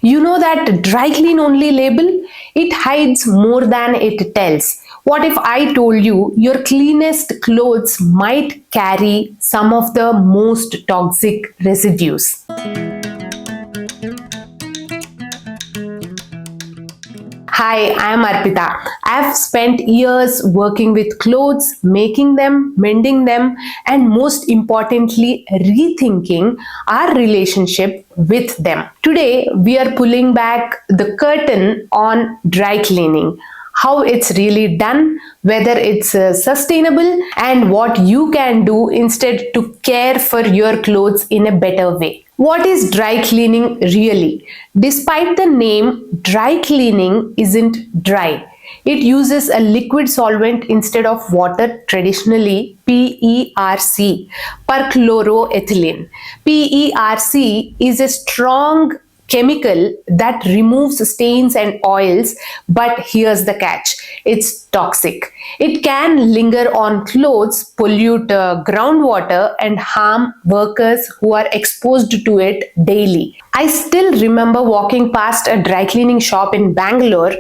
You know that dry clean only label? It hides more than it tells. What if I told you your cleanest clothes might carry some of the most toxic residues? Hi, I am Arpitha. I've spent years working with clothes, making them, mending them, and most importantly, rethinking our relationship with them. Today, we are pulling back the curtain on dry cleaning, how it's really done, whether it's sustainable, and what you can do instead to care for your clothes in a better way. What is dry cleaning really? Despite the name, dry cleaning isn't dry. It uses a liquid solvent instead of water, traditionally PERC, perchloroethylene. PERC is a strong chemical that removes stains and oils, but here's the catch: it's toxic. It can linger on clothes, pollute groundwater, and harm workers who are exposed to it daily. I still remember walking past a dry cleaning shop in Bangalore.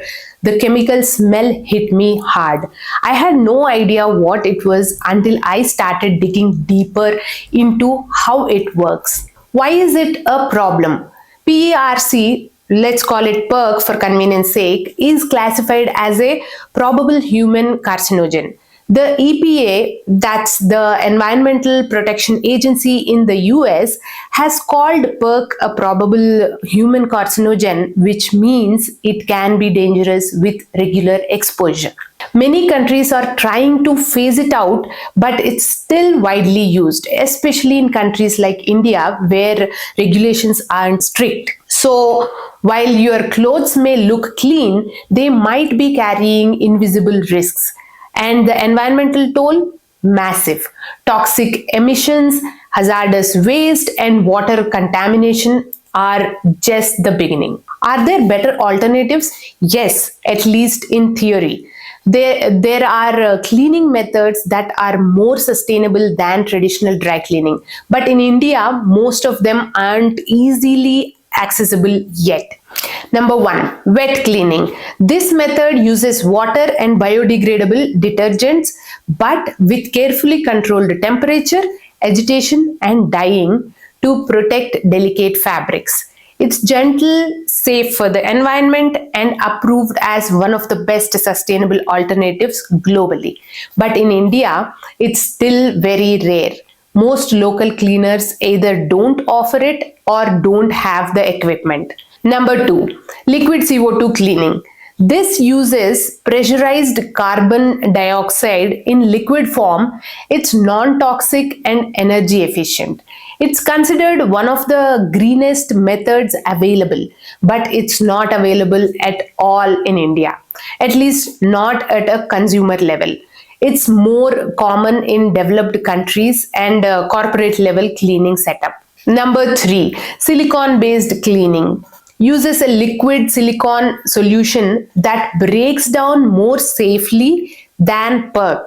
The chemical smell hit me hard. I had no idea what it was until I started digging deeper into how it works. Why is it a problem? PERC, let's call it PERC for convenience sake, is classified as a probable human carcinogen. The EPA, that's the Environmental Protection Agency in the US, has called PERC a probable human carcinogen, which means it can be dangerous with regular exposure. Many countries are trying to phase it out, but it's still widely used, especially in countries like India where regulations aren't strict. So, while your clothes may look clean, they might be carrying invisible risks. And the environmental toll? Massive. Toxic emissions, hazardous waste, and water contamination are just the beginning. Are there better alternatives? Yes, at least in theory. There are cleaning methods that are more sustainable than traditional dry cleaning. But in India, most of them aren't easily accessible yet. Number 1, wet cleaning. This method uses water and biodegradable detergents, but with carefully controlled temperature, agitation, and dyeing to protect delicate fabrics. It's gentle, safe for the environment, and approved as one of the best sustainable alternatives globally. But in India, it's still very rare. Most local cleaners either don't offer it or don't have the equipment. Number 2, liquid CO2 cleaning. This uses pressurized carbon dioxide in liquid form. It's non-toxic and energy efficient. It's considered one of the greenest methods available, but it's not available at all in India, at least not at a consumer level. It's more common in developed countries and corporate level cleaning setup. Number 3, silicone-based cleaning. Uses a liquid silicone solution that breaks down more safely than PERC.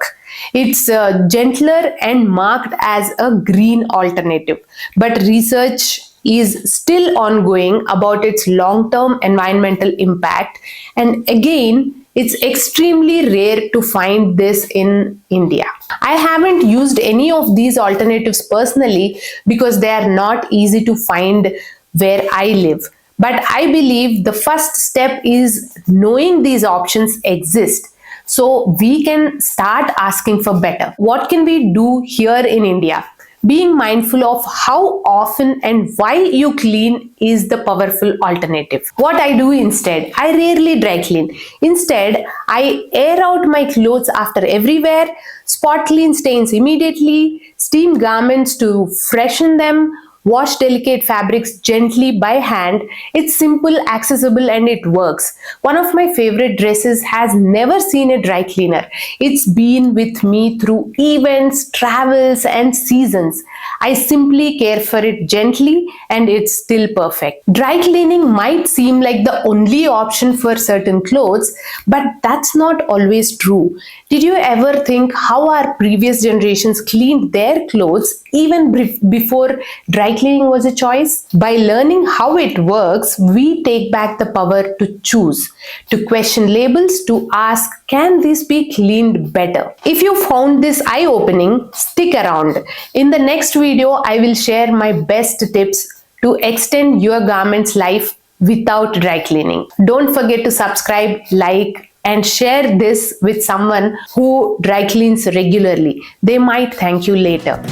It's gentler and marked as a green alternative, but research is still ongoing about its long-term environmental impact, and again, it's extremely rare to find this in India. I haven't used any of these alternatives personally because they are not easy to find where I live. But I believe the first step is knowing these options exist, so we can start asking for better. What can we do here in India? Being mindful of how often and why you clean is the powerful alternative. What I do instead, I rarely dry clean. Instead, I air out my clothes after every wear, spot clean stains immediately, steam garments to freshen them, wash delicate fabrics gently by hand. It's simple, accessible, and it works. One of my favorite dresses has never seen a dry cleaner. It's been with me through events, travels, and seasons. I simply care for it gently and it's still perfect. Dry cleaning might seem like the only option for certain clothes, but that's not always true. Did you ever think how our previous generations cleaned their clothes even before dry cleaning was a choice. By learning how it works, we take back the power to choose, to question labels, to ask, can this be cleaned better? If you found this eye-opening, stick around. In the next video, I will share my best tips to extend your garment's life without dry cleaning. Don't forget to subscribe, like, and share this with someone who dry cleans regularly. They might thank you later.